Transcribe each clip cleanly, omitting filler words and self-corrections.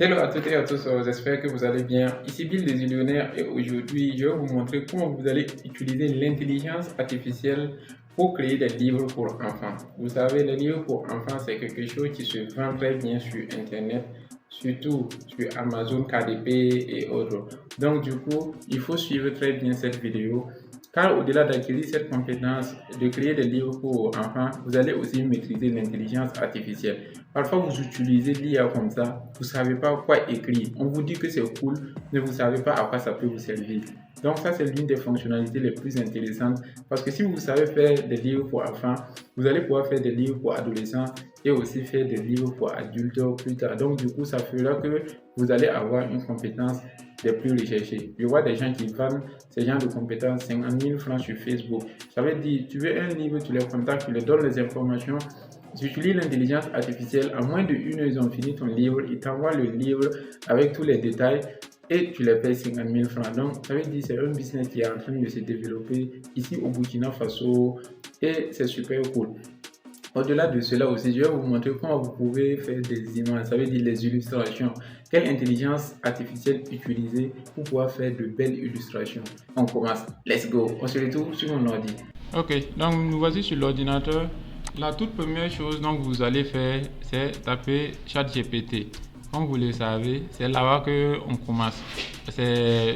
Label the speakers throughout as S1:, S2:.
S1: Hello à toutes et à tous, j'espère que vous allez bien. Ici Bill des Millionnaires et aujourd'hui je vais vous montrer comment vous allez utiliser l'intelligence artificielle pour créer des livres pour enfants. Vous savez, les livres pour enfants, c'est quelque chose qui se vend très bien sur Internet, surtout sur Amazon, KDP et autres. Donc du coup, il faut suivre très bien cette vidéo car au-delà d'acquérir cette compétence de créer des livres pour enfants, vous allez aussi maîtriser l'intelligence artificielle. Parfois, vous utilisez l'IA comme ça, vous ne savez pas quoi écrire. On vous dit que c'est cool, mais vous ne savez pas à quoi ça peut vous servir. Donc ça, c'est l'une des fonctionnalités les plus intéressantes parce que si vous savez faire des livres pour enfants, vous allez pouvoir faire des livres pour adolescents et aussi faire des livres pour adultes plus tard. Donc du coup, ça fera que vous allez avoir une compétence des plus recherchées. Je vois des gens qui vendent ces genres de compétences 50 000 francs sur Facebook. Ça veut dire, tu veux un livre, tu les contactes, tu les donnes les informations. J'utilise l'intelligence artificielle. En moins d'une heure, ils ont fini ton livre. Ils t'envoient le livre avec tous les détails et tu les payes 50 000 francs. Donc, ça veut dire que c'est un business qui est en train de se développer ici au Burkina Faso et c'est super cool. Au-delà de cela aussi, je vais vous montrer comment vous pouvez faire des images, ça veut dire les illustrations. Quelle intelligence artificielle utiliser pour pouvoir faire de belles illustrations. On commence. Let's go. On se retrouve sur mon ordi.
S2: Ok, donc nous voici sur l'ordinateur. La toute première chose donc vous allez faire, c'est taper ChatGPT. Comme vous le savez, c'est là-bas que on commence. C'est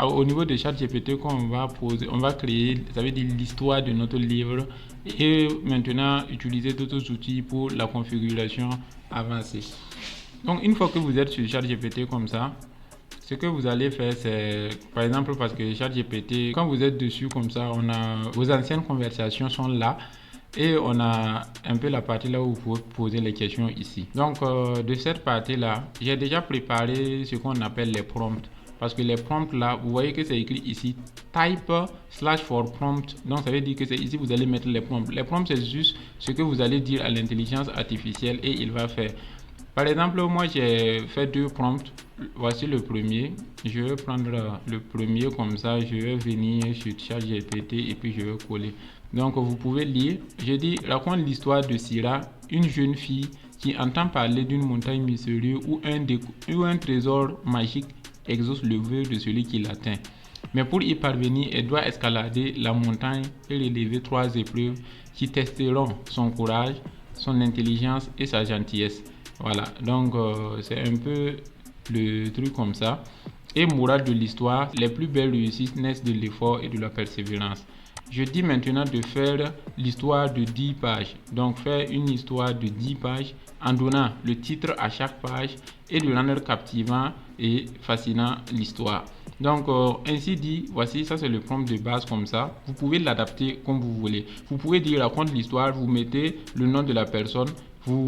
S2: au niveau de ChatGPT qu'on va poser, on va créer, ça veut dire l'histoire de notre livre et maintenant utiliser d'autres outils pour la configuration avancée. Donc une fois que vous êtes sur ChatGPT comme ça, ce que vous allez faire, c'est, par exemple, parce que ChatGPT, quand vous êtes dessus comme ça, vos anciennes conversations sont là et on a un peu la partie là où vous pouvez poser les questions ici. Donc, de cette partie-là, j'ai déjà préparé ce qu'on appelle les prompts. Parce que les prompts là, vous voyez que c'est écrit ici type slash for prompt. Donc, ça veut dire que c'est ici vous allez mettre les prompts. Les prompts, c'est juste ce que vous allez dire à l'intelligence artificielle et il va faire. Par exemple, moi j'ai fait deux prompts. Voici le premier. Je vais prendre le premier comme ça. Je vais venir sur ChatGPT et puis je vais coller. Donc vous pouvez lire. Je dis raconte l'histoire de Syrah, une jeune fille qui entend parler d'une montagne mystérieuse où un trésor magique exauce le vœu de celui qui l'atteint. Mais pour y parvenir, elle doit escalader la montagne et relever trois épreuves qui testeront son courage, son intelligence et sa gentillesse. Voilà, donc c'est un peu le truc comme ça. Et morale de l'histoire, les plus belles réussites naissent de l'effort et de la persévérance. Je dis maintenant de faire l'histoire de 10 pages. Donc faire une histoire de 10 pages en donnant le titre à chaque page et de rendre captivant et fascinant l'histoire. Donc ainsi dit, voici, ça c'est le prompt de base comme ça. Vous pouvez l'adapter comme vous voulez. Vous pouvez dire raconte l'histoire, vous mettez le nom de la personne, vous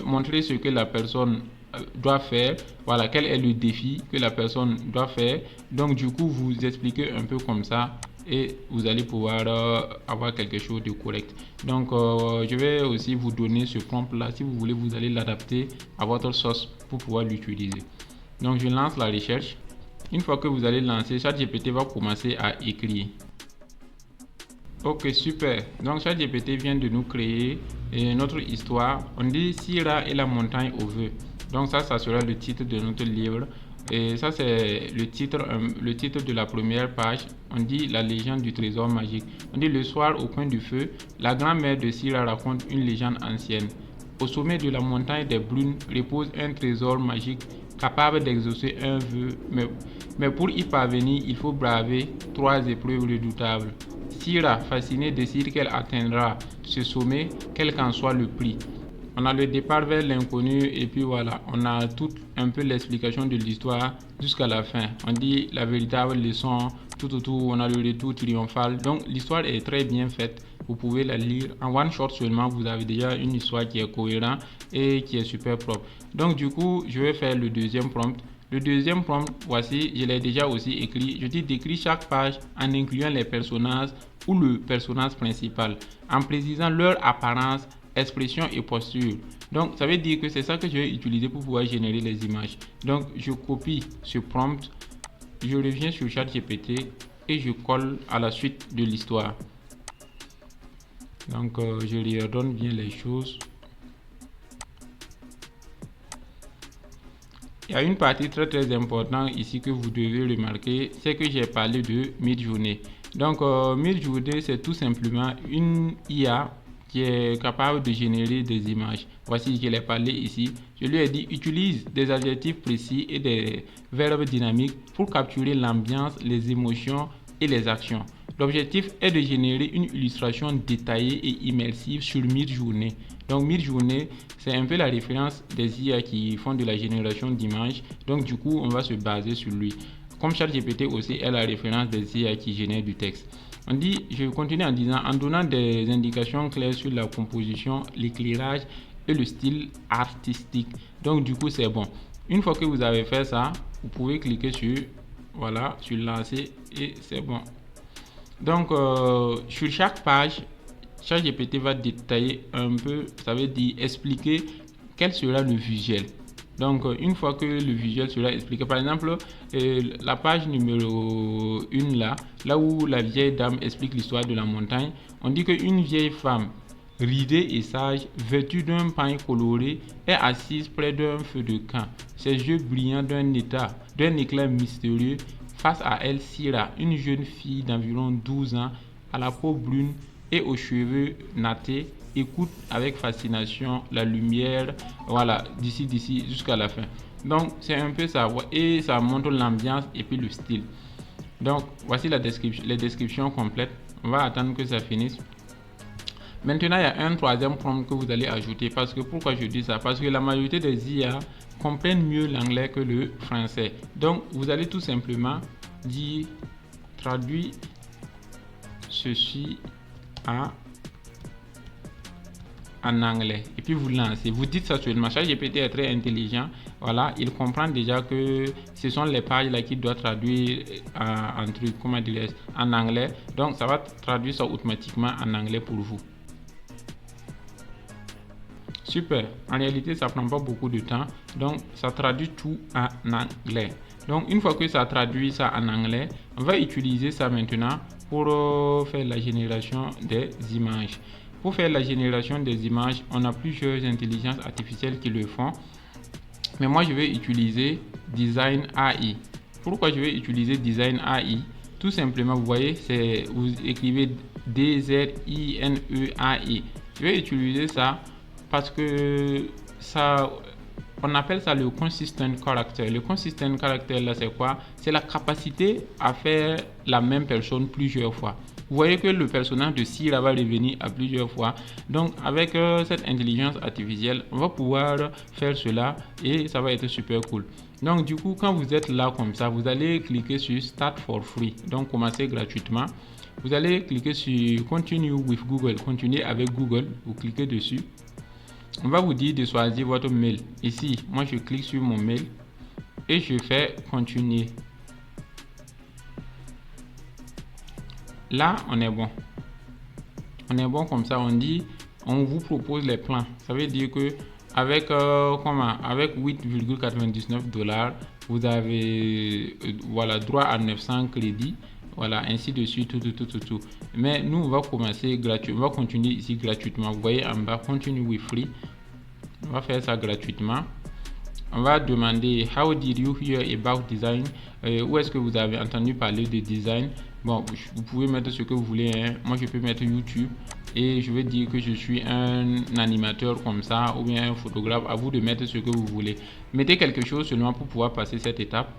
S2: montrez ce que la personne doit faire, voilà, quel est le défi que la personne doit faire. Donc du coup, vous expliquez un peu comme ça et vous allez pouvoir avoir quelque chose de correct. Donc je vais aussi vous donner ce prompt là. Si vous voulez, vous allez l'adapter à votre sauce pour pouvoir l'utiliser. Donc je lance la recherche. Une fois que vous allez lancer, ChatGPT va commencer à écrire. Ok, super. Donc ChatGPT vient de nous créer notre histoire. On dit Syrah et la montagne au vœu. Donc ça sera le titre de notre livre. Et ça, c'est le titre de la première page. On dit la légende du trésor magique. On dit le soir au coin du feu, la grand-mère de Syrah raconte une légende ancienne. Au sommet de la montagne des brunes repose un trésor magique capable d'exaucer un vœu. Mais pour y parvenir, il faut braver trois épreuves redoutables. Syrah, fascinée, décide qu'elle atteindra ce sommet, quel qu'en soit le prix. On a le départ vers l'inconnu et puis voilà, on a tout un peu l'explication de l'histoire jusqu'à la fin. On dit la véritable leçon, tout autour, on a le retour triomphal. Donc l'histoire est très bien faite. Vous pouvez la lire en one shot seulement. Vous avez déjà une histoire qui est cohérente et qui est super propre. Donc du coup, je vais faire le deuxième prompt. Le deuxième prompt, voici, je l'ai déjà aussi écrit. Je dis d'écrire chaque page en incluant les personnages ou le personnage principal, en précisant leur apparence, expression et posture. Donc, ça veut dire que c'est ça que je vais utiliser pour pouvoir générer les images. Donc, je copie ce prompt, je reviens sur ChatGPT et je colle à la suite de l'histoire. Donc, je lui redonne bien les choses. il y a une partie très importante ici que vous devez remarquer, c'est que j'ai parlé de Midjourney. Donc Midjourney, c'est tout simplement une IA qui est capable de générer des images. Voici, je l'ai parlé ici. Je lui ai dit utilise des adjectifs précis et des verbes dynamiques pour capturer l'ambiance, les émotions et les actions. L'objectif est de générer une illustration détaillée et immersive sur Midjourney. Donc Midjourney, c'est un peu la référence des IA qui font de la génération d'images. Donc du coup, on va se baser sur lui. Comme ChatGPT aussi est la référence des IA qui génèrent du texte. On dit, je continue en disant, en donnant des indications claires sur la composition, l'éclairage et le style artistique. Donc du coup, c'est bon. Une fois que vous avez fait ça, vous pouvez cliquer sur, voilà, sur lancer et c'est bon. Donc sur chaque page, ChatGPT va détailler un peu, ça veut dire expliquer quel sera le visuel. Donc une fois que le visuel sera expliqué, par exemple la page numéro 1 là où la vieille dame explique l'histoire de la montagne, on dit qu'une vieille femme ridée et sage, vêtue d'un pagne coloré, est assise près d'un feu de camp, ses yeux brillants d'un éclat mystérieux. Face à elle, Syrah, une jeune fille d'environ 12 ans, à la peau brune et aux cheveux nattés, écoute avec fascination la lumière, voilà, d'ici jusqu'à la fin. Donc c'est un peu ça, et ça montre l'ambiance et puis le style. Donc voici les descriptions complètes. On va attendre que ça finisse. Maintenant, il y a un troisième prompt que vous allez ajouter. Parce que pourquoi je dis ça? Parce que la majorité des IA comprennent mieux l'anglais que le français. Donc vous allez tout simplement dire traduis ceci en anglais et puis vous lancez, vous dites ça seulement. ChatGPT est très intelligent, voilà, il comprend déjà que ce sont les pages là qui doivent traduire en truc, comment dire, en anglais, donc ça va traduire ça automatiquement en anglais pour vous. Super, en réalité ça prend pas beaucoup de temps, donc ça traduit tout en anglais. Donc une fois que ça traduit ça en anglais, on va utiliser ça maintenant pour faire la génération des images. Pour faire la génération des images, on a plusieurs intelligences artificielles qui le font. Mais moi, je vais utiliser Design AI. Pourquoi je vais utiliser Design AI? Tout simplement, vous voyez, vous écrivez DZINEAI. Je vais utiliser ça parce que ça, on appelle ça le consistent character. Le consistent character là, c'est quoi? C'est la capacité à faire la même personne plusieurs fois. Vous voyez que le personnage de Syrah va revenir à plusieurs fois. Donc avec cette intelligence artificielle, on va pouvoir faire cela et ça va être super cool. Donc du coup, quand vous êtes là comme ça, vous allez cliquer sur Start for Free. Donc commencer gratuitement. Vous allez cliquer sur Continue with Google. Continuer avec Google. Vous cliquez dessus. On va vous dire de choisir votre mail. Ici, moi je clique sur mon mail et je fais continuer. Là, on est bon. On est bon comme ça. On dit, on vous propose les plans. Ça veut dire que avec 8,99 $, vous avez voilà droit à 900 crédits. Voilà, ainsi de suite, tout. Mais nous, on va commencer gratuit. On va continuer ici gratuitement. Vous voyez en bas, continue with free. On va faire ça gratuitement. On va demander how did you hear about design? Où est-ce que vous avez entendu parler de design? Bon, vous pouvez mettre ce que vous voulez, hein. Moi je peux mettre YouTube et je vais dire que je suis un animateur comme ça ou bien un photographe. À vous de mettre ce que vous voulez. Mettez quelque chose seulement pour pouvoir passer cette étape.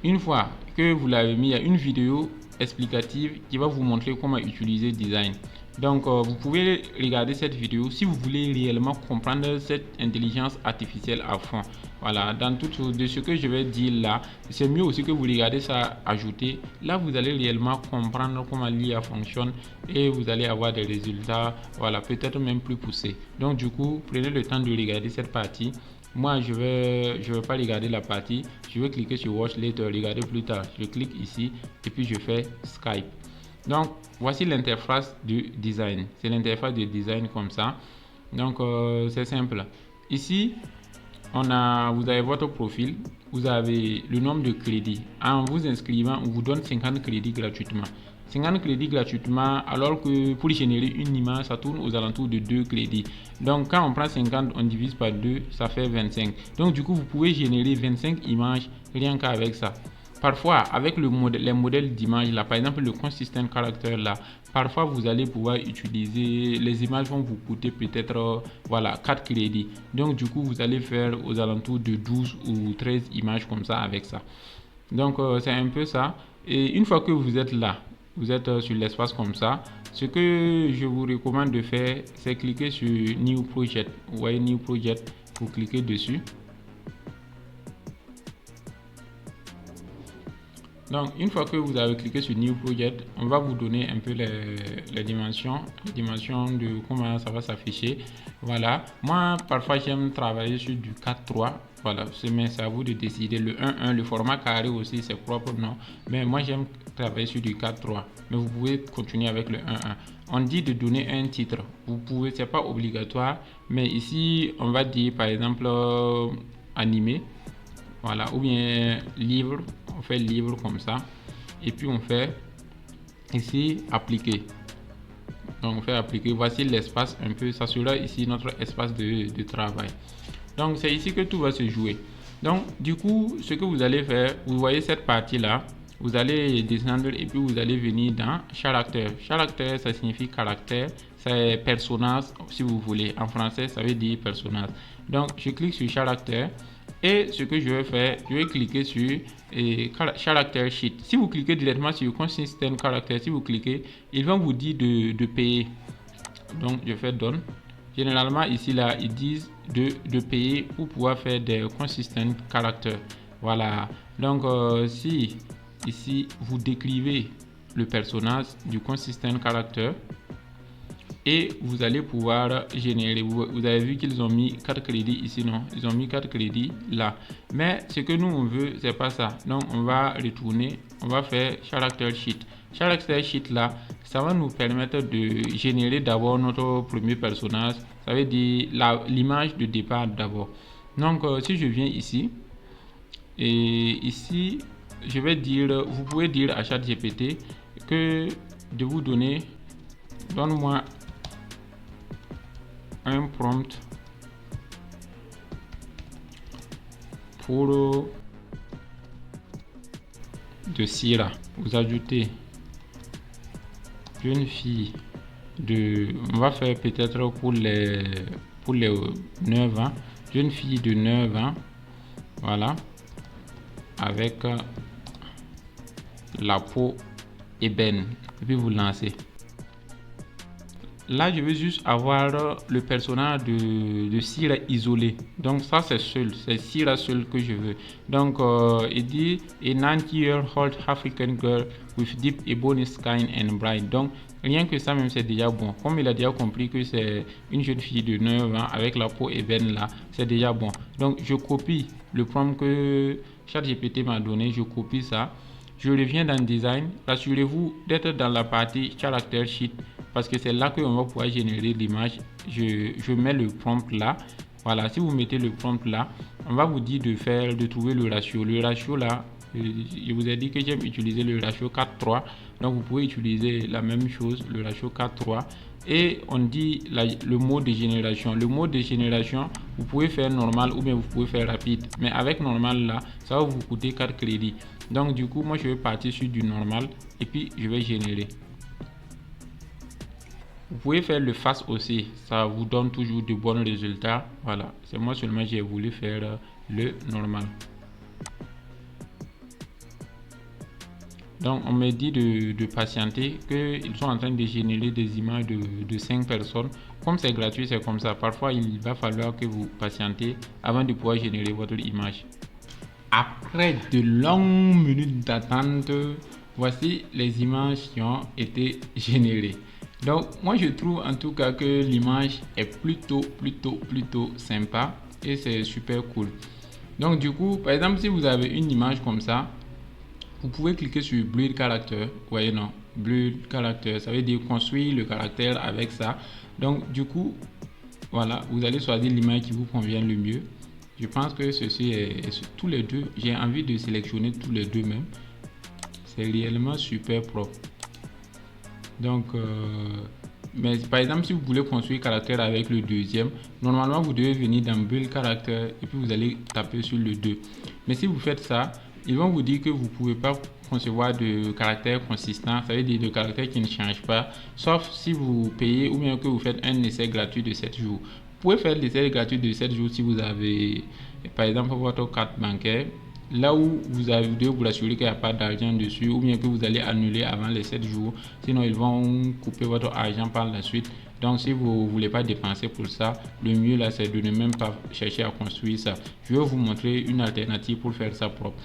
S2: Une fois que vous l'avez mis, il y a une vidéo explicative qui va vous montrer comment utiliser design. Donc vous pouvez regarder cette vidéo si vous voulez réellement comprendre cette intelligence artificielle à fond. Voilà, dans tout de ce que je vais dire là, c'est mieux aussi que vous regardez ça ajouté. Là vous allez réellement comprendre comment l'IA fonctionne et vous allez avoir des résultats, voilà, peut-être même plus poussés. Donc du coup, prenez le temps de regarder cette partie. Moi je vais pas regarder la partie, je vais cliquer sur Watch Later, regarder plus tard. Je clique ici et puis je fais Skype. Donc voici l'interface du design. C'est l'interface de design comme ça. Donc c'est simple. Ici vous avez votre profil, vous avez le nombre de crédits. En vous inscrivant, on vous donne 50 crédits gratuitement. 50 crédits gratuitement, alors que pour générer une image, ça tourne aux alentours de 2 crédits. Donc quand on prend 50, on divise par 2, ça fait 25. Donc du coup, vous pouvez générer 25 images rien qu'avec ça. Parfois, avec les modèles d'images là, par exemple le consistent character là, parfois vous allez pouvoir utiliser, les images vont vous coûter peut-être 4 crédits. Donc du coup, vous allez faire aux alentours de 12 ou 13 images comme ça avec ça. Donc c'est un peu ça. Et une fois que vous êtes là, vous êtes sur l'espace comme ça, ce que je vous recommande de faire, c'est cliquer sur New Project. Vous voyez New Project, vous cliquez dessus. Donc, une fois que vous avez cliqué sur New Project, on va vous donner un peu les dimensions de comment ça va s'afficher. Voilà. Moi, parfois, j'aime travailler sur du 4:3. Voilà. Mais c'est à vous de décider. Le 1:1, le format carré aussi, c'est propre, non. Mais moi, j'aime travailler sur du 4:3. Mais vous pouvez continuer avec le 1:1. On dit de donner un titre. Vous pouvez, c'est pas obligatoire. Mais ici, on va dire, par exemple, animé. Voilà, ou bien livre, on fait livre comme ça, et puis on fait ici appliquer. Donc on fait appliquer, voici l'espace un peu, ça sera ici notre espace de travail. Donc c'est ici que tout va se jouer. Donc du coup, ce que vous allez faire, vous voyez cette partie là, vous allez descendre et puis vous allez venir dans caractère. Caractère, ça signifie caractère, c'est personnage si vous voulez. En français, ça veut dire personnage. Donc je clique sur caractère. Et ce que je vais faire, je vais cliquer sur Character Sheet. Si vous cliquez directement sur Consistent Character, si vous cliquez, ils vont vous dire de payer. Donc, je fais Done. Généralement, ici, là, ils disent de payer pour pouvoir faire des Consistent Character. Voilà. Donc, si ici, vous décrivez le personnage du Consistent Character, et vous allez pouvoir générer. Vous avez vu qu'ils ont mis 4 crédits ici, non? Ils ont mis 4 crédits là. Mais ce que nous on veut, c'est pas ça. Donc on va retourner, on va faire Character Sheet. Character Sheet là, ça va nous permettre de générer d'abord notre premier personnage. Ça veut dire l'image de départ d'abord. Donc si je viens ici, et ici, je vais dire, vous pouvez dire à ChatGPT que de vous donner, donne-moi un prompt pour de Syrah. Vous ajoutez jeune fille de, on va faire peut-être pour les 9 ans, jeune fille de 9 ans, voilà, avec la peau ébène, et puis vous lancez. Là, je veux juste avoir le personnage de Syrah isolé. Donc ça, c'est Syrah seul que je veux. Donc, il dit a 90-year-old African girl with deep ebony skin and bright. Donc, rien que ça, même, c'est déjà bon. Comme il a déjà compris que c'est une jeune fille de 9 ans avec la peau ébène là, c'est déjà bon. Donc, je copie le prompt que ChatGPT m'a donné. Je copie ça. Je reviens dans Design. Rassurez-vous d'être dans la partie Character Sheet parce que c'est là qu'on va pouvoir générer l'image. Je mets le prompt là. Voilà, si vous mettez le prompt là, on va vous dire de trouver le ratio. Le ratio là, je vous ai dit que j'aime utiliser le ratio 4:3. Donc vous pouvez utiliser la même chose, le ratio 4:3. Et on dit le mode de génération. Le mode de génération, vous pouvez faire normal ou bien vous pouvez faire rapide. Mais avec normal là, ça va vous coûter 4 crédits. Donc du coup, moi je vais partir sur du normal et puis je vais générer. Vous pouvez faire le fast aussi, ça vous donne toujours de bons résultats. Voilà, c'est moi seulement j'ai voulu faire le normal. Donc on me dit de patienter, qu'ils sont en train de générer des images de 5 personnes. Comme c'est gratuit, c'est comme ça. Parfois, il va falloir que vous patientez avant de pouvoir générer votre image. Après de longues minutes d'attente, voici les images qui ont été générées. Donc moi je trouve en tout cas que l'image est plutôt sympa et c'est super cool. Donc du coup, par exemple, si vous avez une image comme ça, vous pouvez cliquer sur Blur Character. Vous voyez, non, Blur Character, ça veut dire construire le caractère avec ça. Donc du coup, voilà, vous allez choisir l'image qui vous convient le mieux. Je pense que ceci est tous les deux. J'ai envie de sélectionner tous les deux même. C'est réellement super propre. Donc, mais par exemple, si vous voulez construire caractère avec le deuxième, normalement vous devez venir dans build caractère et puis vous allez taper sur le 2. Mais si vous faites ça, ils vont vous dire que vous ne pouvez pas concevoir de caractère consistant, ça veut dire de caractère qui ne change pas, sauf si vous payez ou bien que vous faites un essai gratuit de 7 jours. Vous pouvez faire l'essai gratuit de 7 jours si vous avez, par exemple, votre carte bancaire. Là où vous devez vous assurer qu'il n'y a pas d'argent dessus ou bien que vous allez annuler avant les 7 jours. Sinon, ils vont couper votre argent par la suite. Donc, si vous ne voulez pas dépenser pour ça, le mieux là, c'est de ne même pas chercher à construire ça. Je vais vous montrer une alternative pour faire ça propre.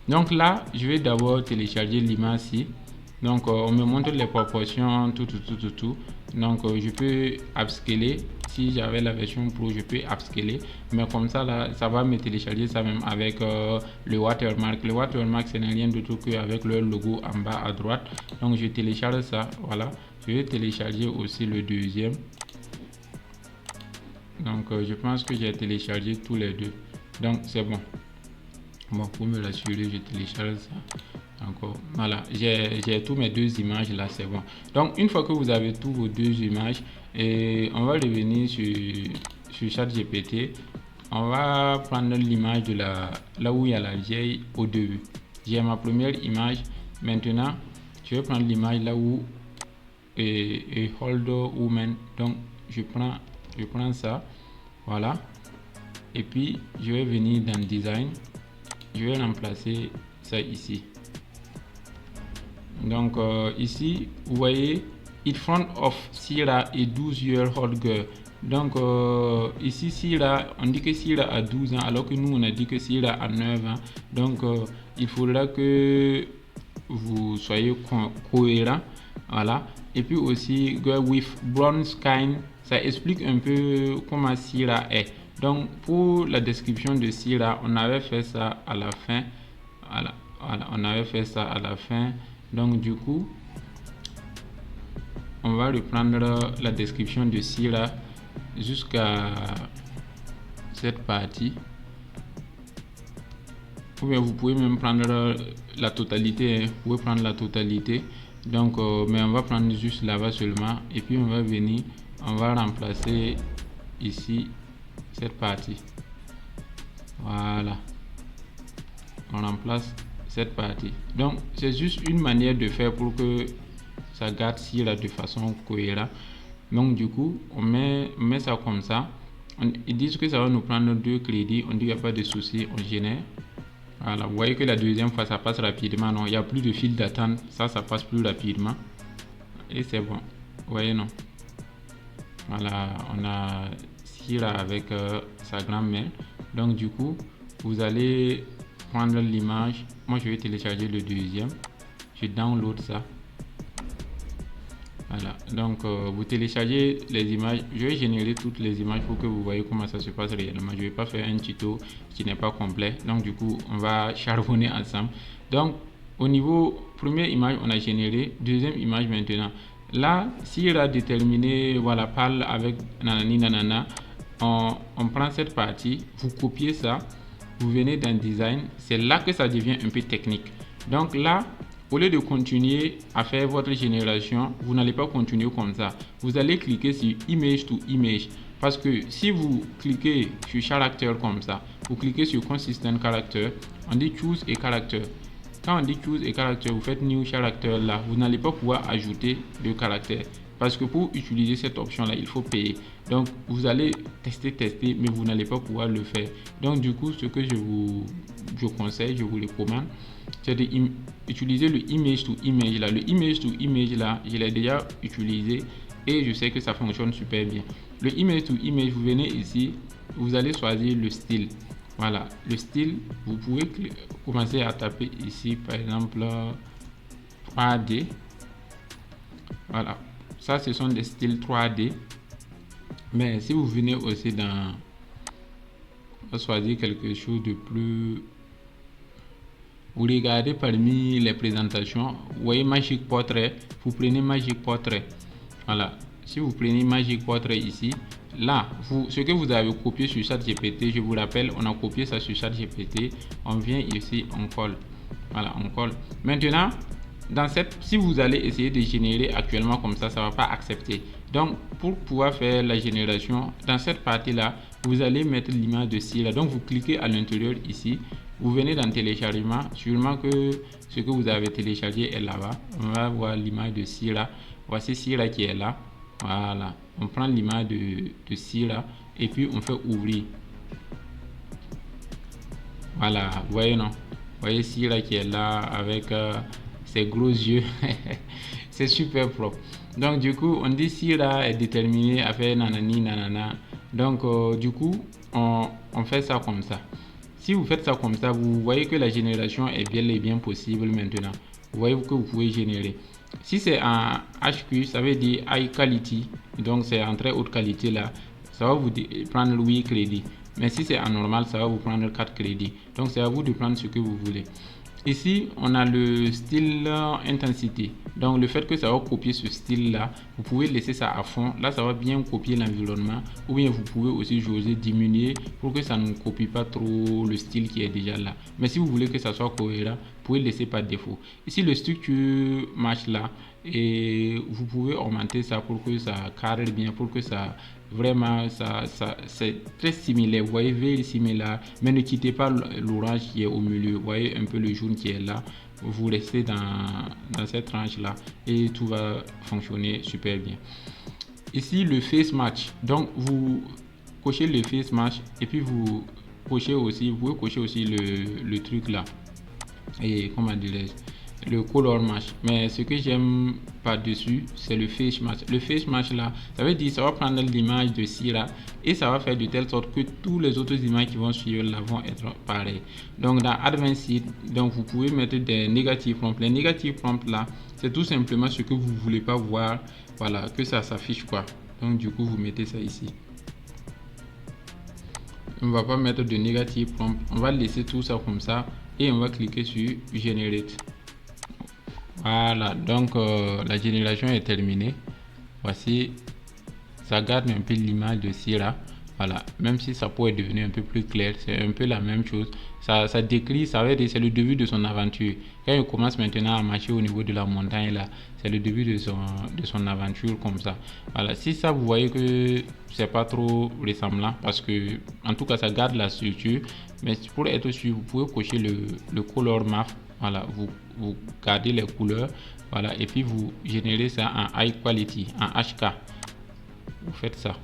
S2: Donc là, je vais d'abord télécharger l'image-ci. Donc, on me montre les proportions, tout. Donc, je peux upscaler. Si j'avais la version pro, je peux upscaler. Mais comme ça, là, ça va me télécharger ça même avec le watermark. Le watermark, ce n'est rien d'autre qu'avec le logo en bas à droite. Donc, je télécharge ça. Voilà. Je vais télécharger aussi le deuxième. Donc, je pense que j'ai téléchargé tous les deux. Donc, c'est bon. Bon, pour me l'assurer, je télécharge ça. Encore, voilà, j'ai tous mes deux images là, c'est bon. Donc une fois que vous avez tous vos deux images, et on va revenir sur ChatGPT. On va prendre l'image de là où il y a la vieille au début. J'ai ma première image. Maintenant, je vais prendre l'image là où et hold woman. Donc je prends ça, voilà. Et puis je vais venir dans design. Je vais remplacer ça ici. Donc ici, vous voyez, in front of Sierra et 12-year-old girl. Donc ici, Sierra, on dit que Sierra a 12 ans, alors que nous, on a dit que Sierra a 9 ans. Donc il faudra que vous soyez cohérent. Voilà. Et puis aussi, girl with brown skin, ça explique un peu comment Sierra est. Donc pour la description de Sierra, on avait fait ça à la fin. Voilà, on avait fait ça à la fin. Donc du coup, on va reprendre la description de Sierra jusqu'à cette partie. Ou bien vous pouvez même prendre la totalité. Vous pouvez prendre la totalité. Donc, mais on va prendre juste là-bas seulement. Et puis on va venir, on va remplacer ici cette partie. Voilà. On remplace cette partie. Donc c'est juste une manière de faire pour que ça garde Sierra de façon cohérente. Donc du coup on met ça comme ça. Ils disent que ça va nous prendre 2 crédits. On dit qu'il n'y a pas de souci, on génère. Voilà, vous voyez que la deuxième fois ça passe rapidement. Non, il n'y a plus de fil d'attente, ça passe plus rapidement et c'est bon. Vous voyez, non, voilà, on a Sierra avec sa grand-mère. Donc du coup vous allez prendre l'image. Moi je vais télécharger le deuxième, je download ça. Voilà, donc vous téléchargez les images. Je vais générer toutes les images pour que vous voyez comment ça se passe réellement. Je ne vais pas faire un tuto qui n'est pas complet. Donc du coup on va charbonner ensemble. Donc au niveau première image on a généré, deuxième image maintenant. Là s'il a déterminé, voilà, parle avec nanani nanana, on prend cette partie, vous copiez ça, vous venez dans design. C'est là que ça devient un peu technique. Donc là, au lieu de continuer à faire votre génération, vous n'allez pas continuer comme ça. Vous allez cliquer sur image to image. Parce que si vous cliquez sur character comme ça, vous cliquez sur consistent character, on dit choose a character. Quand on dit choose a character, vous faites new character là, vous n'allez pas pouvoir ajouter de caractère. Parce que pour utiliser cette option là, il faut payer. Donc vous allez tester, mais vous n'allez pas pouvoir le faire. Donc du coup, ce que je vous conseille, je vous recommande, c'est d'utiliser le image to image là. Le image to image là, je l'ai déjà utilisé et je sais que ça fonctionne super bien. Le image to image, vous venez ici, vous allez choisir le style. Voilà, le style, vous pouvez commencer à taper ici, par exemple 3D. Voilà, ça ce sont des styles 3D. Mais si vous venez aussi dans, on va choisir quelque chose de plus. Vous regardez parmi les présentations, vous voyez Magic Portrait, vous prenez Magic Portrait. Voilà, si vous prenez Magic Portrait ici, là, ce que vous avez copié sur ChatGPT, je vous rappelle, on a copié ça sur ChatGPT, on vient ici, on colle. Voilà, on colle. Maintenant, si vous allez essayer de générer actuellement comme ça va pas accepter. Donc pour pouvoir faire la génération, dans cette partie là, vous allez mettre l'image de Sira. Donc vous cliquez à l'intérieur ici, vous venez dans téléchargement, sûrement que ce que vous avez téléchargé est là-bas. On va voir l'image de Sira. Voici Sira qui est là. Voilà, on prend l'image de Sira et puis on fait ouvrir. Voilà, vous voyez non? Vous voyez Sira qui est là avec ses gros yeux. C'est super propre. Donc du coup, on dit Sira est déterminé à faire nanani nanana. Donc du coup, on fait ça comme ça. Si vous faites ça comme ça, vous voyez que la génération est bien et bien possible maintenant. Vous voyez que vous pouvez générer. Si c'est en HQ, ça veut dire High Quality. Donc c'est en très haute qualité là. Ça va vous prendre 8 crédits. Mais si c'est en normal, ça va vous prendre 4 crédits. Donc c'est à vous de prendre ce que vous voulez. Ici, on a le style intensité. Donc le fait que ça va copier ce style là, vous pouvez laisser ça à fond. Là, ça va bien copier l'environnement. Ou bien vous pouvez aussi choisir diminuer pour que ça ne copie pas trop le style qui est déjà là. Mais si vous voulez que ça soit cohérent, vous pouvez laisser par défaut. Ici, le structure match là. Et vous pouvez augmenter ça pour que ça cadre bien, pour que ça vraiment c'est très similaire. Vous voyez, very similaire, mais ne quittez pas l'orange qui est au milieu. Vous voyez un peu le jaune qui est là. Vous restez dans cette tranche là et tout va fonctionner super bien. Ici le face match, donc vous cochez le face match et puis vous cochez aussi, vous pouvez cocher aussi le truc là et comment dirais-je, le color match. Mais ce que j'aime par dessus, c'est le face match. Le face match là, ça veut dire ça va prendre l'image de Sira et ça va faire de telle sorte que tous les autres images qui vont suivre là vont être pareilles. Donc dans Advanced, donc vous pouvez mettre des negative prompts. Les negative prompts là, c'est tout simplement ce que vous voulez pas voir, voilà, que ça s'affiche quoi. Donc du coup vous mettez ça ici. On va pas mettre de negative prompt, on va laisser tout ça comme ça et on va cliquer sur Generate. Voilà, donc la génération est terminée. Voici, ça garde un peu l'image de Sira. Voilà, même si ça pourrait devenir un peu plus clair, c'est un peu la même chose. Ça décrit, ça veut dire c'est le début de son aventure. Quand il commence maintenant à marcher au niveau de la montagne là, c'est le début de son aventure comme ça. Voilà, si ça vous voyez que c'est pas trop ressemblant parce que en tout cas ça garde la structure, mais pour être sûr, vous pouvez cocher le color map. Voilà, vous gardez les couleurs, voilà, et puis vous générez ça en high quality, en HK. Vous faites ça.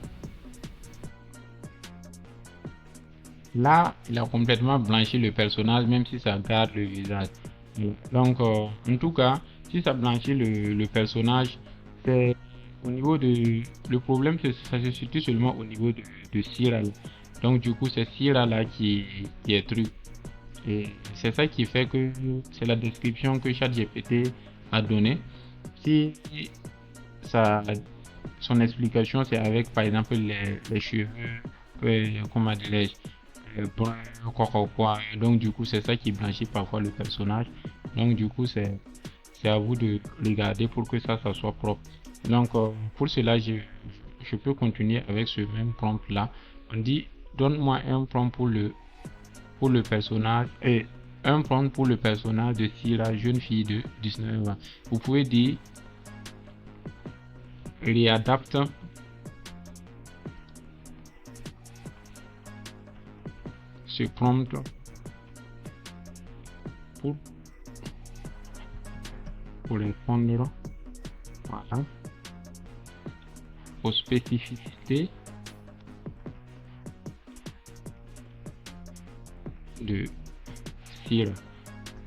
S2: Là, il a complètement blanchi le personnage, même si ça garde le visage. Donc, en tout cas, si ça blanchit le personnage, c'est au niveau de... Le problème, ça se situe seulement au niveau de Sira. Donc, du coup, c'est Sira là qui est truc. Et c'est ça qui fait que c'est la description que ChatGPT a donnée. Si ça, son explication, c'est avec, par exemple, les cheveux, comment dirais-je, brun, quoi. Donc, du coup, c'est ça qui blanchit parfois le personnage. Donc, du coup, c'est à vous de regarder pour que ça soit propre. Donc, pour cela, je peux continuer avec ce même prompt là. On dit, donne-moi un prompt pour le personnage et un prompt pour le personnage de Sira, jeune fille de 19 ans. Vous pouvez dire réadapte ce prompt pour répondre, voilà, aux spécificités de Sira.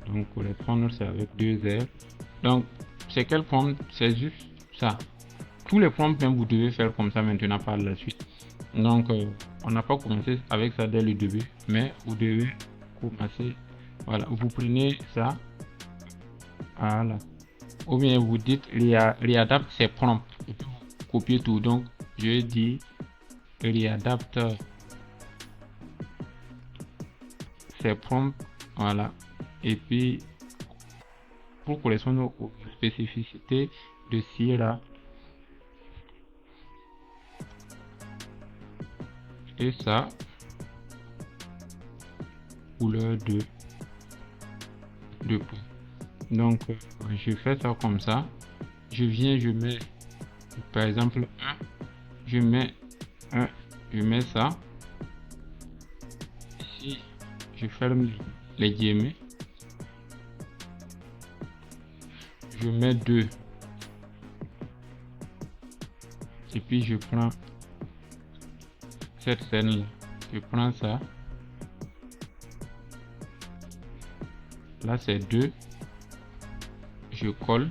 S2: Donc pour répondre, c'est avec 2 R. Donc c'est quel prompt? C'est juste ça. Tous les prompts même vous devez faire comme ça maintenant par la suite. Donc on n'a pas commencé avec ça dès le début, mais vous devez commencer. Voilà, vous prenez ça, voilà, ou bien vous dites réadapte ces prompts et puis vous copiez tout. Donc je dis réadapte ces prompts, voilà, et puis pour correspondre aux spécificités de Sira. Et ça, couleur de peau. Donc je fais ça comme ça. Je viens, je mets par exemple 1, je mets 1, je mets ça. Ici, je ferme les guillemets. Je mets 2. Et puis je prends cette scène là. Je prends ça. Là c'est 2. Je colle.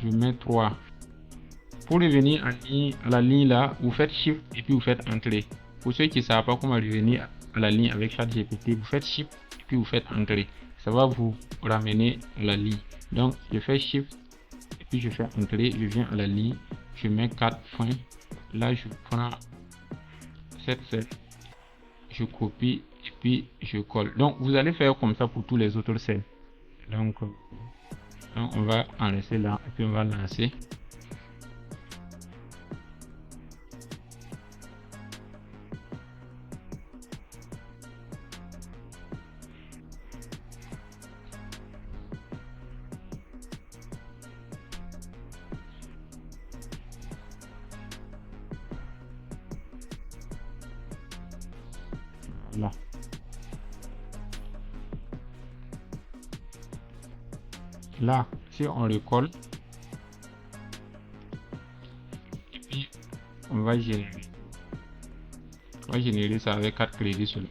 S2: Je mets 3. Pour revenir à la ligne là, vous faites Shift et puis vous faites Entrée. Pour ceux qui ne savent pas comment revenir à la ligne avec ChatGPT, vous faites Shift et puis vous faites Entrée. Ça va vous ramener à la ligne. Donc je fais Shift et puis je fais Entrée. Je viens à la ligne. Je mets 4 points. Là je prends cette scène. Je copie et puis je colle. Donc vous allez faire comme ça pour tous les autres scènes. Donc on va en laisser là et puis on va lancer. Là. Là, si on recolle, et puis on va générer. On va générer ça avec 4 crédits seulement.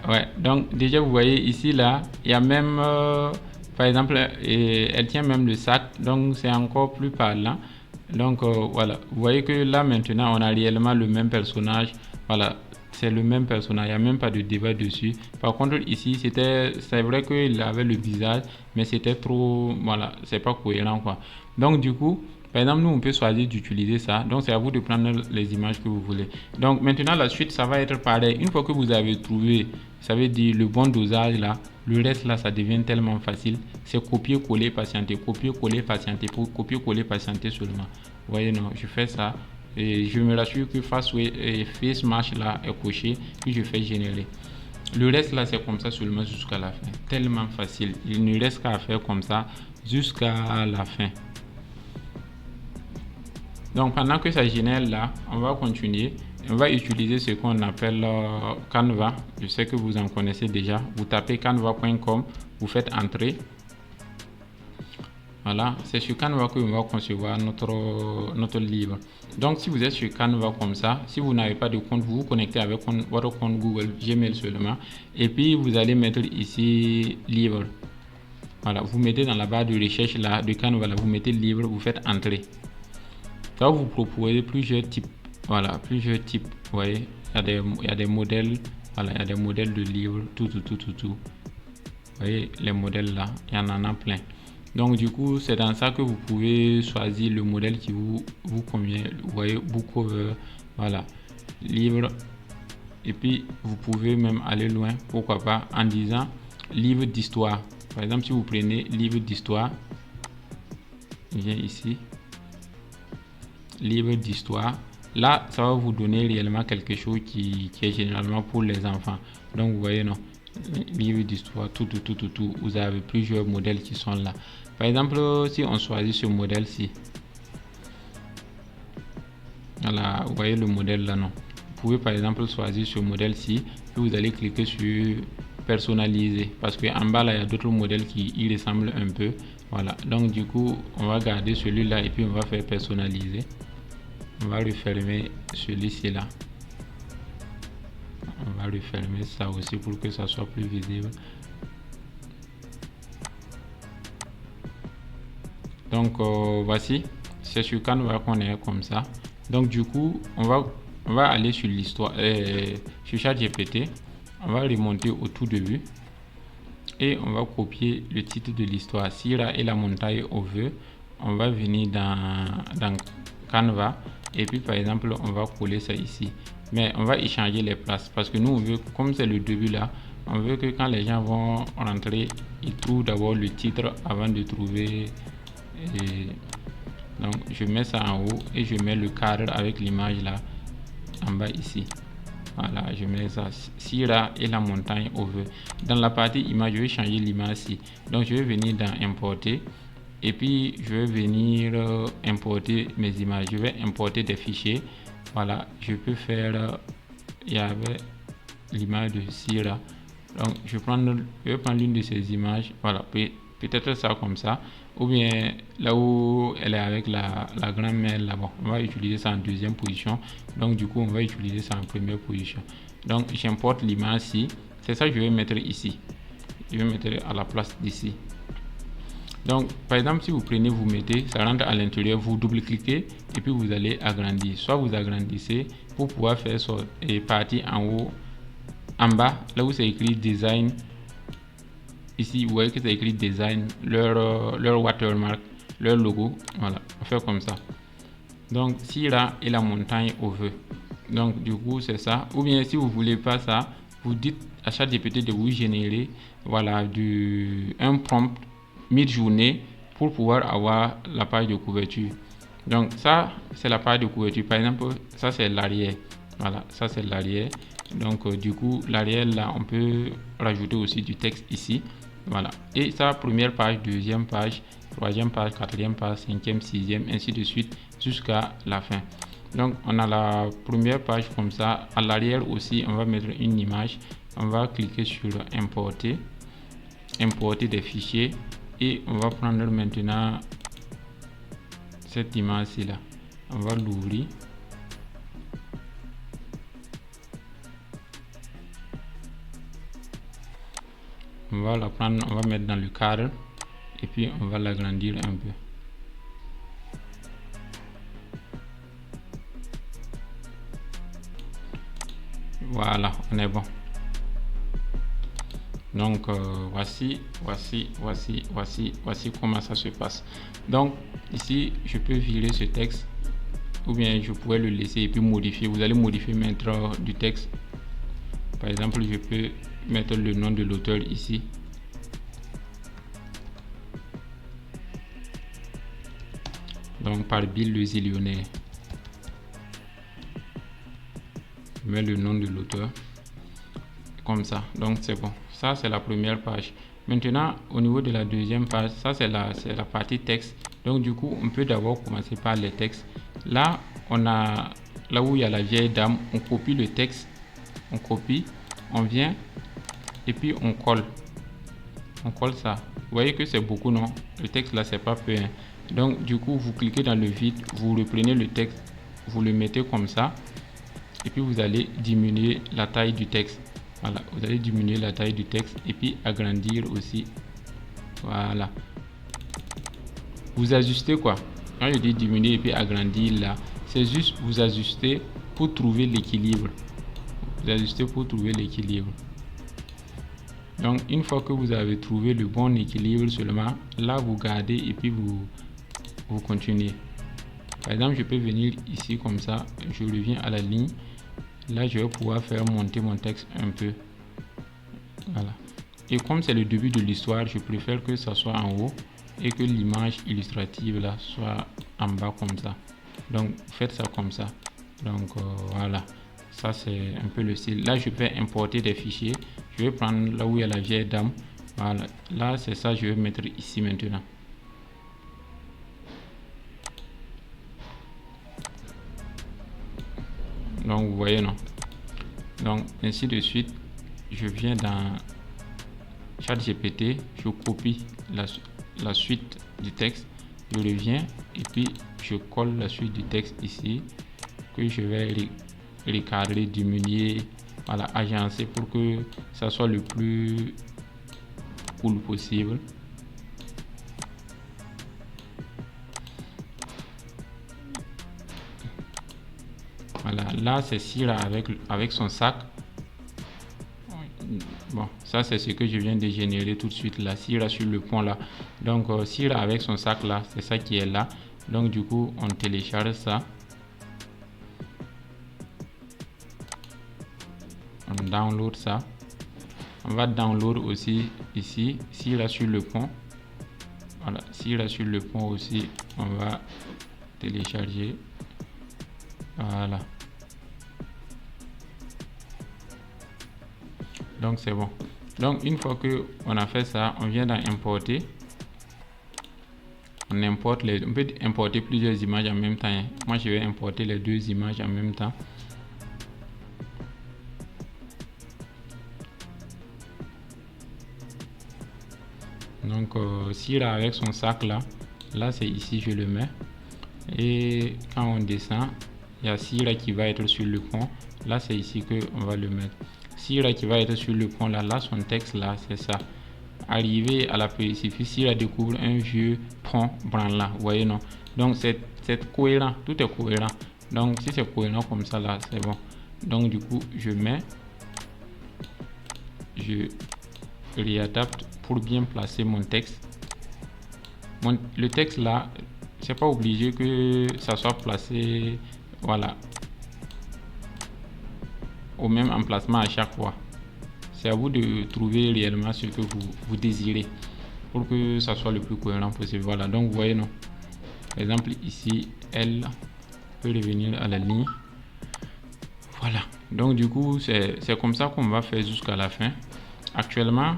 S2: Ouais. Donc déjà vous voyez ici là, il y a même par exemple, elle tient même le sac, donc c'est encore plus parlant. Donc voilà, vous voyez que là maintenant on a réellement le même personnage. Voilà, c'est le même personnage, il n'y a même pas de débat dessus. Par contre ici c'est vrai qu'il avait le visage, mais c'était trop, voilà, c'est pas cohérent quoi. Donc du coup, par exemple, nous on peut choisir d'utiliser ça. Donc c'est à vous de prendre les images que vous voulez. Donc maintenant la suite ça va être pareil. Une fois que vous avez trouvé, ça veut dire le bon dosage là, le reste là ça devient tellement facile. C'est copier-coller, patienter, copier-coller, patienter, pour copier-coller, patienter seulement. Vous voyez, non, je fais ça et je me rassure que face match là est coché, puis je fais générer. Le reste là c'est comme ça seulement jusqu'à la fin. Tellement facile. Il ne reste qu'à faire comme ça jusqu'à la fin. Donc pendant que ça génère là, on va continuer. On va utiliser ce qu'on appelle Canva. Je sais que vous en connaissez déjà. Vous tapez canva.com, vous faites entrer. Voilà, c'est sur Canva que on va concevoir notre livre. Donc si vous êtes sur Canva comme ça, si vous n'avez pas de compte, vous vous connectez avec votre compte Google Gmail seulement. Et puis vous allez mettre ici livre. Voilà, vous mettez dans la barre de recherche là de Canva, là, vous mettez livre, vous faites entrer. Ça va vous proposer plusieurs types. Voilà, plusieurs types. Vous voyez, il y a des modèles. Voilà, il y a des modèles de livres, tout. Vous voyez, les modèles là, il y en a plein. Donc du coup, c'est dans ça que vous pouvez choisir le modèle qui vous convient. Vous voyez, bookcover, voilà, livre. Et puis, vous pouvez même aller loin, pourquoi pas, en disant livre d'histoire. Par exemple, si vous prenez livre d'histoire, viens ici, livre d'histoire. Là, ça va vous donner réellement quelque chose qui est généralement pour les enfants. Donc, vous voyez, non, livre d'histoire, tout. Vous avez plusieurs modèles qui sont là. Par exemple, si on choisit ce modèle-ci, voilà, vous voyez le modèle là, non. Vous pouvez par exemple choisir ce modèle-ci, puis vous allez cliquer sur personnaliser, parce qu'en bas là, il y a d'autres modèles qui y ressemblent un peu. Voilà, donc du coup, on va garder celui-là et puis on va faire personnaliser. On va refermer celui-ci là. On va refermer ça aussi pour que ça soit plus visible. Donc voici, c'est sur Canva qu'on est comme ça. Donc du coup, on va aller sur l'histoire, sur ChatGPT. On va remonter au tout début et on va copier le titre de l'histoire. Sira et la montagne au vœu. On va venir dans Canva et puis par exemple on va coller ça ici. Mais on va échanger les places parce que nous on veut, comme c'est le début là, on veut que quand les gens vont rentrer, ils trouvent d'abord le titre avant de trouver. Donc je mets ça en haut et je mets le cadre avec l'image là en bas ici. Voilà, je mets ça. Sira et la montagne over. Dans la partie image, je vais changer l'image ici. Donc, je vais venir dans importer. Et puis, je vais venir importer mes images. Je vais importer des fichiers. Voilà, je peux faire... il y avait l'image de Sira. Donc, je vais prendre l'une de ces images. Voilà, peut-être ça comme ça. Ou bien là où elle est avec la grand-mère là-bas. On va utiliser ça en deuxième position. Donc, du coup, on va utiliser ça en première position. Donc, j'importe l'image ici. C'est ça que je vais mettre ici. Je vais mettre à la place d'ici. Donc, par exemple, si vous prenez, vous mettez, ça rentre à l'intérieur, vous double-cliquez et puis vous allez agrandir. Soit vous agrandissez pour pouvoir faire et partir en haut, en bas, là où c'est écrit design. Ici, vous voyez que c'est écrit design, leur watermark, leur logo. Voilà, on fait comme ça. Donc, Sira et la montagne over. Donc, du coup, c'est ça. Ou bien, si vous voulez pas ça, vous dites à ChatGPT de vous générer, voilà, un prompt mid-journée pour pouvoir avoir la page de couverture. Donc, ça, c'est la page de couverture. Par exemple, ça, c'est l'arrière. Voilà, ça, c'est l'arrière. Donc, du coup, l'arrière, là, on peut rajouter aussi du texte ici. Voilà. Et ça, première page, deuxième page, troisième page, quatrième page, cinquième, sixième, ainsi de suite, jusqu'à la fin. Donc, on a la première page comme ça. À l'arrière aussi, on va mettre une image. On va cliquer sur importer, importer des fichiers. Et on va prendre maintenant cette image-ci là. On va l'ouvrir. On va la prendre, on va mettre dans le cadre et puis on va l'agrandir un peu. Voilà, on est bon. Donc voici comment ça se passe. Donc ici, je peux virer ce texte ou bien je pourrais le laisser et puis modifier. Vous allez modifier, mettre du texte. Par exemple, je peux mettre le nom de l'auteur ici. Donc par Bill le Zillionnaire. Je mets le nom de l'auteur. Comme ça. Donc c'est bon. Ça c'est la première page. Maintenant, au niveau de la deuxième page, ça c'est la partie texte. Donc du coup, on peut d'abord commencer par les textes. Là, on a là où il y a la vieille dame, on copie le texte. On copie, on vient et puis on colle. On colle ça. Vous voyez que c'est beaucoup, non? Le texte là, c'est pas peu. Hein. Donc du coup, vous cliquez dans le vide, vous reprenez le texte, vous le mettez comme ça. Et puis vous allez diminuer la taille du texte. Voilà, vous allez diminuer la taille du texte et puis agrandir aussi. Voilà. Vous ajustez quoi? Quand je dis diminuer et puis agrandir là, c'est juste vous ajuster pour trouver l'équilibre. Vous ajustez pour trouver l'équilibre. Donc une fois que vous avez trouvé le bon équilibre seulement, là vous gardez et puis vous continuez. Par exemple, je peux venir ici comme ça, je reviens à la ligne. Là, je vais pouvoir faire monter mon texte un peu. Voilà. Et comme c'est le début de l'histoire, je préfère que ça soit en haut et que l'image illustrative là soit en bas comme ça. Donc, faites ça comme ça. Donc, voilà. Ça, c'est un peu le style. Là, je vais importer des fichiers. Je vais prendre là où il y a la vieille dame. Voilà. Là, c'est ça, je vais mettre ici maintenant. Donc vous voyez, non? Donc ainsi de suite, je viens dans ChatGPT, je copie la suite du texte, je reviens et puis je colle la suite du texte ici que je vais recadrer, diminuer, voilà, agencer pour que ça soit le plus cool possible. Voilà, là c'est Sira avec son sac. Bon, ça c'est ce que je viens de générer tout de suite là, Sira sur le pont là. Donc Sira avec son sac là, c'est ça qui est là. Donc du coup, on télécharge ça. On download ça. On va download aussi ici, Sira sur le pont. Voilà, Sira sur le pont aussi, on va télécharger. Voilà. Donc c'est bon. Donc une fois que on a fait ça, on vient dans importer. On importe on peut importer plusieurs images en même temps, hein. Moi je vais importer les deux images en même temps. Donc Sira avec son sac là c'est ici, je le mets. Et quand on descend, il y a Sira qui va être sur le pont. Là c'est ici que on va le mettre. Sira qui va être sur le pont là son texte là, c'est ça. Arrivé à la périphérie, Sira découvre un vieux pont branlant. Vous voyez, non? Donc c'est cohérent, tout est cohérent. Donc si c'est cohérent comme ça là, c'est bon. Donc du coup je réadapte pour bien placer mon texte. Le texte là, c'est pas obligé que ça soit placé, voilà, au même emplacement à chaque fois. C'est à vous de trouver réellement ce que vous désirez pour que ça soit le plus cohérent possible. Voilà, donc vous voyez, non? Par exemple ici, elle peut revenir à la ligne. Voilà, donc du coup c'est comme ça qu'on va faire jusqu'à la fin. Actuellement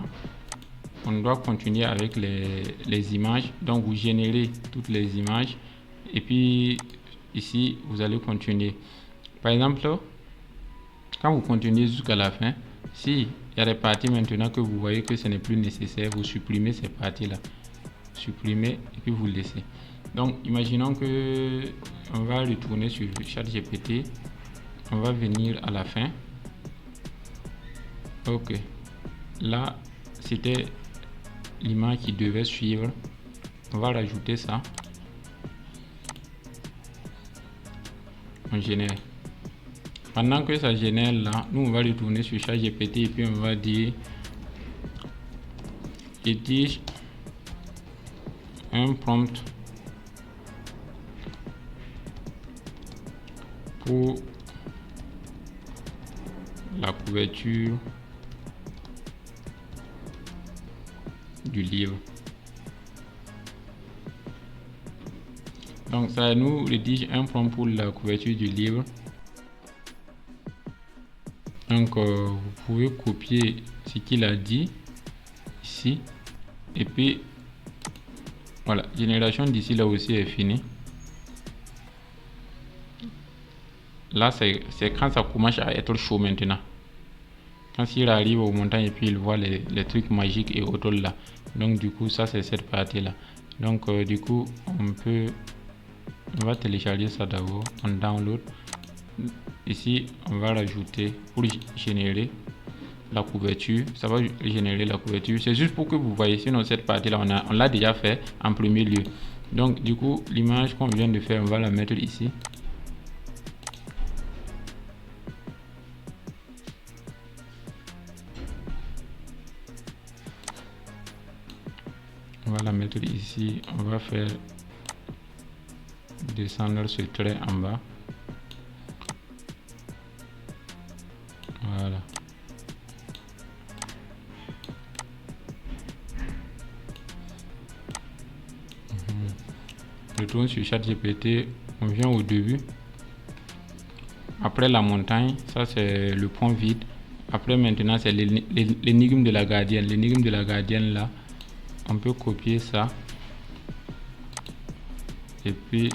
S2: on doit continuer avec les images. Donc vous générez toutes les images et puis ici vous allez continuer. Par exemple, quand vous continuez jusqu'à la fin, si il y a des parties maintenant que vous voyez que ce n'est plus nécessaire, vous supprimez ces parties là, supprimez et puis vous laissez. Donc imaginons que on va retourner sur ChatGPT, on va venir à la fin. Ok, là c'était l'image qui devait suivre. On va rajouter ça, on génère. Pendant que ça génère là, nous on va retourner sur ChatGPT et puis on va dire rédige un prompt pour la couverture du livre. Donc ça nous rédige un prompt pour la couverture du livre. Donc vous pouvez copier ce qu'il a dit ici et puis voilà, génération d'ici là aussi est finie. Là c'est quand ça commence à être chaud maintenant. Quand il arrive aux montagnes et puis il voit les trucs magiques et autres là. Donc du coup ça c'est cette partie là. Donc du coup on va télécharger ça d'abord, on download. Ici on va rajouter pour générer la couverture, ça va générer la couverture. C'est juste pour que vous voyez, sinon cette partie là on l'a déjà fait en premier lieu. Donc du coup l'image qu'on vient de faire, on va la mettre ici. On va la mettre ici, on va faire descendre ce trait en bas. Voilà. Retourne sur ChatGPT, on vient au début. Après la montagne, ça c'est le point vide. Après maintenant c'est l'énigme de la gardienne. L'énigme de la gardienne là, on peut copier ça. Et puis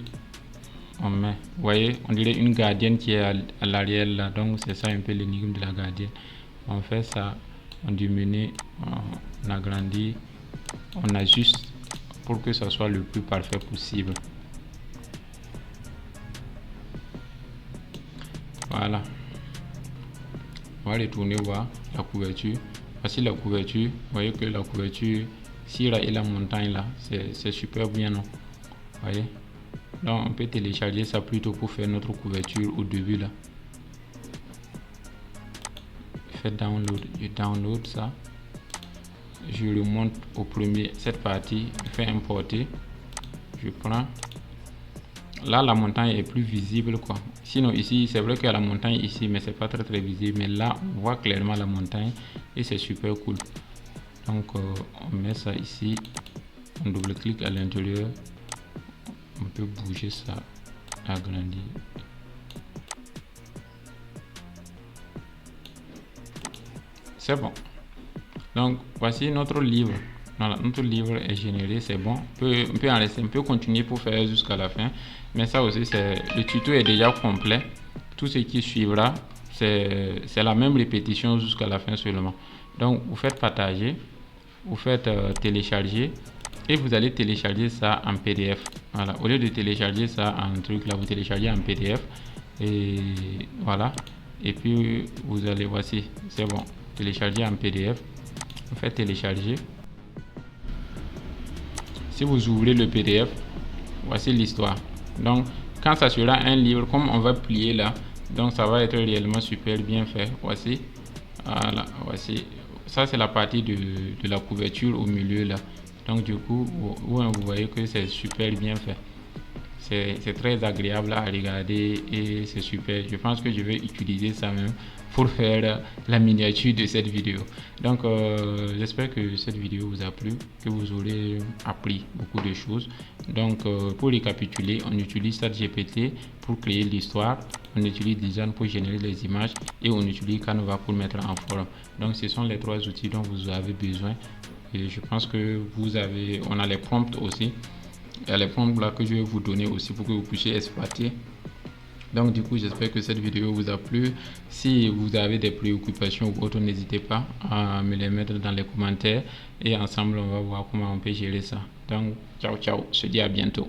S2: on met, vous voyez, on dirait une gardienne qui est à l'arrière là. Donc c'est ça un peu l'énigme de la gardienne. On fait ça, on diminue, on agrandit, on ajuste pour que ça soit le plus parfait possible. Voilà. On va retourner voir la couverture. Voici la couverture. Vous voyez que la couverture, Sira et la montagne là, c'est super bien, non? Vous voyez? Donc on peut télécharger ça plutôt pour faire notre couverture au début là. Faites download, je download ça. Je remonte au premier, cette partie, je fais importer. Je prends. Là la montagne est plus visible quoi. Sinon ici c'est vrai qu'il y a la montagne ici mais c'est pas très visible, mais là on voit clairement la montagne et c'est super cool. Donc on met ça ici, on double clique à l'intérieur, on peut bouger ça, agrandir. c'est bon. Donc voici notre livre. Voilà, notre livre est généré, c'est bon. On peut en rester, on peut continuer pour faire jusqu'à la fin. Mais ça aussi, le tuto est déjà complet. Tout ce qui suivra, c'est la même répétition jusqu'à la fin seulement. Donc vous faites partager, vous faites télécharger et vous allez télécharger ça en PDF. Voilà, au lieu de télécharger ça en truc là, vous téléchargez en PDF et voilà. Et puis vous allez, voici, c'est bon, télécharger en PDF. Vous faites télécharger. Si vous ouvrez le PDF, voici l'histoire. Donc quand ça sera un livre, comme on va plier là, donc ça va être réellement super bien fait. Voici, voilà, voici. Ça c'est la partie de la couverture au milieu là. Donc du coup, vous voyez que c'est super bien fait. C'est très agréable à regarder et c'est super. Je pense que je vais utiliser ça même pour faire la miniature de cette vidéo. Donc j'espère que cette vidéo vous a plu, que vous aurez appris beaucoup de choses. Donc pour récapituler, on utilise ChatGPT pour créer l'histoire, on utilise Design pour générer les images et on utilise Canva pour mettre en forme. Donc ce sont les trois outils dont vous avez besoin. Et je pense que on a les prompts aussi. Il y a les prompts là que je vais vous donner aussi pour que vous puissiez exploiter. Donc du coup, j'espère que cette vidéo vous a plu. Si vous avez des préoccupations ou autres, n'hésitez pas à me les mettre dans les commentaires et ensemble on va voir comment on peut gérer ça. Donc ciao ciao, je te dis à bientôt.